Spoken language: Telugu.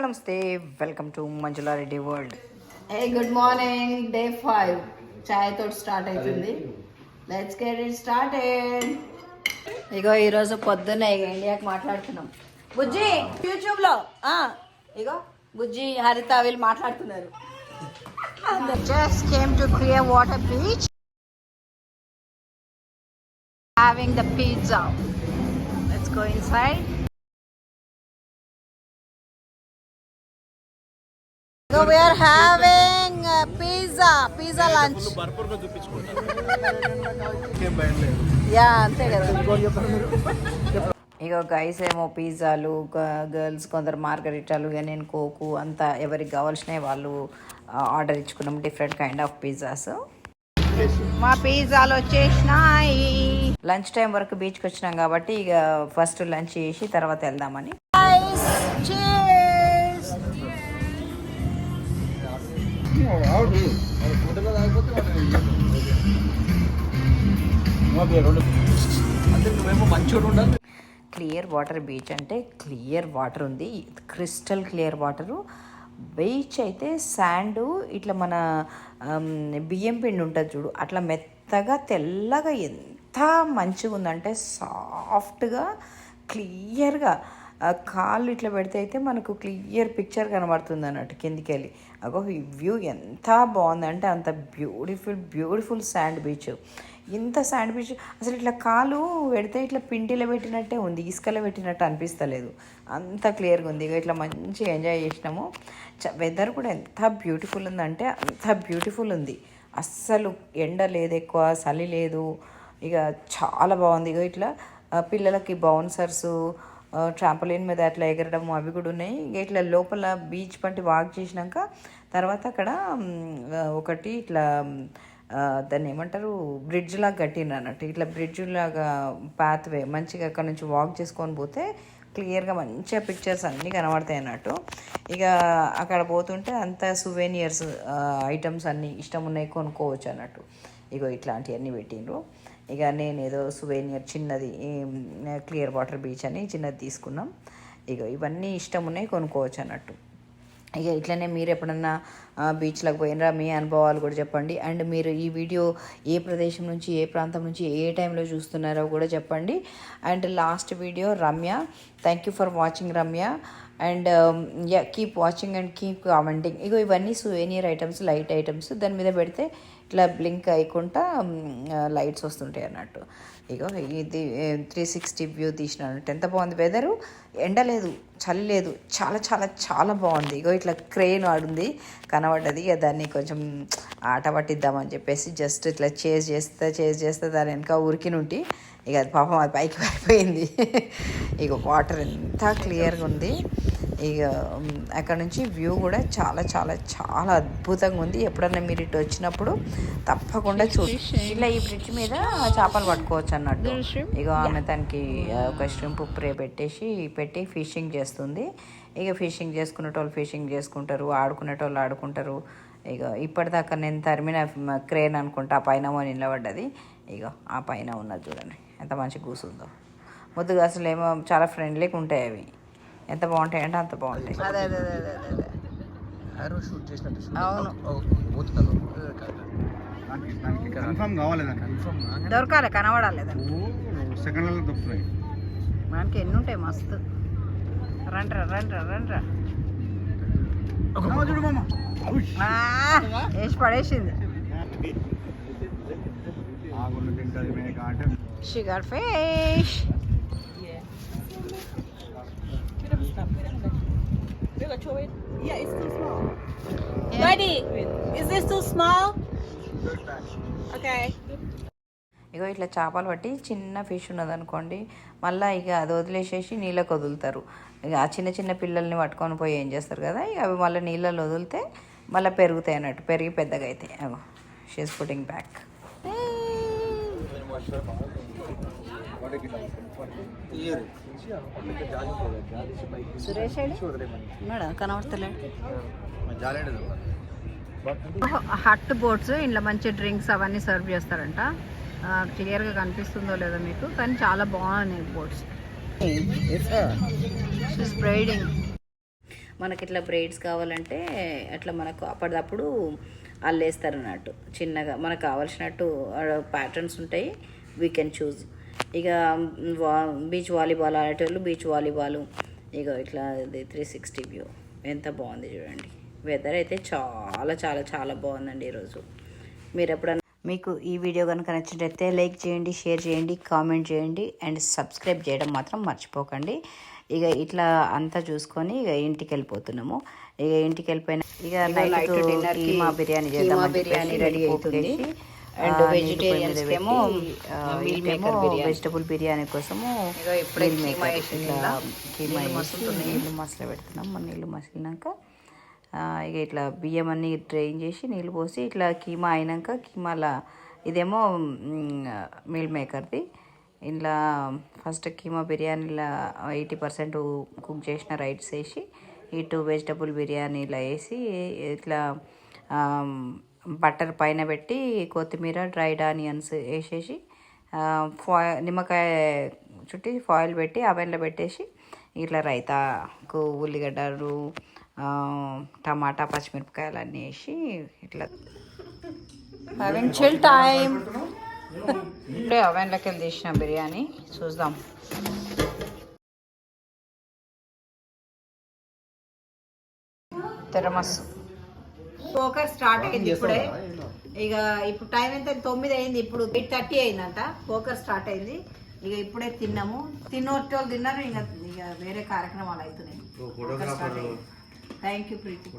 నమస్తే welcome to Manjula Reddy world. Good morning. Day 5 చాయ్ తోటి స్టార్ట్ అవుతుంది. Let's get it started. ఇగో ఈరోజు పొద్దున్నే ఇండియాకి మాట్లాడుతున్నాం. బుజ్జి యూట్యూబ్లో ఇగో బుజ్జి హరిత వీళ్ళు మాట్లాడుతున్నారు. Just came to Clearwater beach having the pizza. Let's go inside. So we are having pizza lunch. Yeah, అంతే కదా. ఇగో గైస్ ఏమో పిజ్జాలు, గర్ల్స్ కొందరు మార్గరిటాలు, ఇక నేను కోకు అంతా ఎవరికి కావాల్సినవి వాళ్ళు ఆర్డర్ ఇచ్చుకున్నాం. Different kind of pizzas. మా పిజ్జాలు వచ్చేసినాయి. లంచ్ టైం వరకు బీచ్కి వచ్చినాం కాబట్టి ఇక ఫస్ట్ లంచ్ చేసి తర్వాత వెళ్దామని. క్లియర్ వాటర్ బీచ్ అంటే క్లియర్ వాటర్ ఉంది, క్రిస్టల్ క్లియర్ వాటరు. బీచ్ అయితే శాండు ఇట్లా మన బియ్యం పిండి ఉంటుంది చూడు, అట్లా మెత్తగా తెల్లగా ఎంత మంచిగా ఉందంటే సాఫ్ట్గా క్లియర్గా కాళ్ళు ఇట్లా పెడితే అయితే మనకు క్లియర్ పిక్చర్ కనబడుతుంది అన్నట్టు కిందికి వెళ్ళి. అగో ఈ వ్యూ ఎంత బాగుందంటే అంత బ్యూటిఫుల్ శాండ్ బీచ్. ఇంత శాండ్ బీచ్ అసలు ఇట్లా కాలు పెడితే ఇట్లా పిండిలో పెట్టినట్టే ఉంది, ఇసుకలో పెట్టినట్టు అనిపిస్తలేదు, అంత క్లియర్గా ఉంది. ఇక ఇట్లా మంచిగా ఎంజాయ్ చేసినాము. వెదర్ కూడా ఎంత బ్యూటిఫుల్ ఉందంటే అంత బ్యూటిఫుల్ ఉంది. అస్సలు ఎండ లేదు, ఎక్కువ చలి లేదు, ఇక చాలా బాగుంది. ఇక ఇట్లా పిల్లలకి బౌన్సర్సు, ట్రాంపోలిన్ మీద అట్లా ఎగరడం అవి కూడా ఉన్నాయి. ఇక ఇట్లా లోపల బీచ్ పంటి వాక్ చేసినాక తర్వాత అక్కడ ఒకటి ఇట్లా దాన్ని ఏమంటారు బ్రిడ్జ్ లాగా కట్టిండ్రు అన్నట్టు. ఇట్లా బ్రిడ్జ్ లాగా పాత్వే మంచిగా అక్కడ నుంచి వాక్ చేసుకొని పోతే క్లియర్గా మంచిగా పిక్చర్స్ అన్నీ కనబడతాయి అన్నట్టు. ఇక అక్కడ పోతుంటే అంత సువెనియర్స్ ఐటమ్స్ అన్నీ ఇష్టం ఉన్నాయి కొనుక్కోవచ్చు అన్నట్టు. ఇగో ఇట్లాంటివన్నీ పెట్టిండ్రు. ఇక నేను ఏదో సువెనియర్ చిన్నది క్లియర్ వాటర్ బీచ్ అని చిన్నది తీసుకున్నాం. ఇక ఇవన్నీ ఇష్టం ఉన్నాయి కొనుక్కోవచ్చు అన్నట్టు. ఇక ఇట్లనే మీరు ఎప్పుడన్నా బీచ్లకు పోయినరా మీ అనుభవాలు కూడా చెప్పండి. అండ్ మీరు ఈ వీడియో ఏ ప్రదేశం నుంచి ఏ ప్రాంతం నుంచి ఏ టైంలో చూస్తున్నారో కూడా చెప్పండి. And last video Ramya, thank you for watching Ramya. And keep watching and keep commenting. ఇగో ఇవన్నీ సువెనియర్ ఐటమ్స్, లైట్ ఐటమ్స్. దాని మీద పెడితే ఇట్లా బ్లింక్ అయ్యకుండా లైట్స్ వస్తుంటాయి అన్నట్టు. ఇగో ఇది 360 వ్యూ తీసినట్టు ఎంత బాగుంది. వెదరు ఎండ లేదు, చలి లేదు, చాలా చాలా చాలా బాగుంది. ఇగో ఇట్లా క్రెయిన్ ఆడుంది కనబడ్డది. ఇక దాన్ని కొంచెం ఆట పట్టిద్దామని చెప్పేసి జస్ట్ ఇట్లా చేజ్ చేస్తే దాని వెనక ఉరికినుంటి ఇక అది పాపం అది పైకి పడిపోయింది. ఇక వాటర్ ఎంత క్లియర్గా ఉంది. ఇక అక్కడ నుంచి వ్యూ కూడా చాలా చాలా చాలా అద్భుతంగా ఉంది. ఎప్పుడన్నా మీరు ఇటు వచ్చినప్పుడు తప్పకుండా ఇలా ఈ బ్రిడ్జ్ మీద చేపలు పట్టుకోవచ్చు అన్నట్టు. ఇక ఆమె దానికి ఒక స్ట్రింప్ ప్రే పెట్టి ఫిషింగ్ చేస్తుంది. ఇక ఫిషింగ్ చేసుకునేటోళ్ళు ఫిషింగ్ చేసుకుంటారు, ఆడుకునేటోళ్ళు ఆడుకుంటారు. ఇక ఇప్పటిదాకా నేను తరిమిన క్రేన్ అనుకుంటా ఆ పైన నిలబడ్డది. ఇక ఆ పైన ఉన్నది చూడండి ఎంత మంచి కూసుందో. ముద్దుగా అసలు ఏమో చాలా ఫ్రెండ్లీగా ఉంటాయి అవి. ఎంత బాగుంటాయి అంటే అంత బాగుంటాయి. దొరకాలి, కనబడాలి మనకి ఎన్ని ఉంటాయి మస్తు. రండ్రా వేసి పడేసింది. Sugar fish. Yeah, it's too small. Buddy, is this too small? Okay. ఇగో ఇట్లా చేపలు పట్టి చిన్న ఫిష్ ఉన్నదనుకోండి, మళ్ళీ ఇక అది వదిలేసేసి నీళ్ళకి వదులుతారు. ఇక ఆ చిన్న చిన్న పిల్లల్ని పట్టుకొని పోయి ఏం చేస్తారు కదా, ఇక అవి మళ్ళీ నీళ్ళలో వదిలితే మళ్ళీ పెరుగుతాయి అన్నట్టు, పెరిగి పెద్దగా అవుతాయి. అగో షీఈస్ పుట్టింగ్ బ్యాక్. సురేష్ ఉన్నాడా? కనబడతలేడు. హట్ బోట్స్, ఇంట్లో మంచి డ్రింక్స్ అవన్నీ సర్వ్ చేస్తారంట. క్లియర్గా కనిపిస్తుందో లేదో మీకు, కానీ చాలా బాగున్నాయి బోట్స్. She's braiding. మనకి ఇట్లా బ్రైడ్స్ కావాలంటే అట్లా మనకు అప్పటిదప్పుడు అల్లేస్తారు అన్నట్టు చిన్నగా మనకు కావాల్సినట్టు ప్యాటర్న్స్ ఉంటాయి. We can choose. ఇక బీచ్ వాలీబాల్ ఆడేటోళ్ళు బీచ్ వాలీబాల్. ఇక ఇట్లా 360 వ్యూ ఎంత బాగుంది చూడండి. వెదర్ అయితే చాలా చాలా చాలా బాగుందండి ఈరోజు. మీరు ఎప్పుడన్నా మీకు ఈ వీడియో కనుక నచ్చినట్లయితే లైక్ చేయండి, షేర్ చేయండి, కామెంట్ చేయండి అండ్ సబ్స్క్రైబ్ చేయడం మాత్రం మర్చిపోకండి. ఇక ఇట్లా అంతా చూసుకొని ఇక ఇంటికి వెళ్ళిపోతున్నాము. ఇక ఇంటికి వెళ్ళిపోయిన ఇక నైట్ డిన్నర్ కీమా బిర్యానీ చేద్దాం. బిర్యానీ రెడీ అవుతుంది. అండ్ వెజిటేరియన్స్ ఏమో వెజిటబుల్ బిర్యానీ కోసము కీమా నీళ్ళు మసలు పెడుతున్నాం. మన నీళ్ళు మసిలినాక ఇక ఇట్లా బియ్యం అన్నీ డ్రైన్ చేసి నీళ్ళు పోసి ఇట్లా కీమా అయినాక కీమాల ఇదేమో మీల్ మేకర్ది. ఇలా ఫస్ట్ కీమా బిర్యానీలా 80% కుక్ చేసిన రైస్ వేసి ఇటు వెజిటబుల్ బిర్యానీలా వేసి ఇట్లా బటర్ పైన పెట్టి కొత్తిమీర డ్రైడ్ ఆనియన్స్ వేసేసి నిమ్మకాయ చుట్టి ఫాయిల్ పెట్టి అవెన్లో పెట్టేసి ఇట్లా రైతాకు ఉల్లిగడ్డలు టమాటా పచ్చిమిరపకాయలు అన్నీ వేసి ఇట్లా చిల్ టైం. ఇప్పుడే అవెన్లోకి వెళ్ళి తీసిన బిర్యానీ చూద్దాం. తెరమస్ పోకర్ స్టార్ట్ అయింది ఇప్పుడే. ఇక ఇప్పుడు టైం ఎంత 9 అయింది. ఇప్పుడు 8:30 అయిందంట. పోకర్ స్టార్ట్ అయింది. ఇక ఇప్పుడే తిన్నాము. తిన్నోళ్ళు తిన్నారు. ఇక వేరే కార్యక్రమాలు అవుతున్నాయి. Thank you Preethi.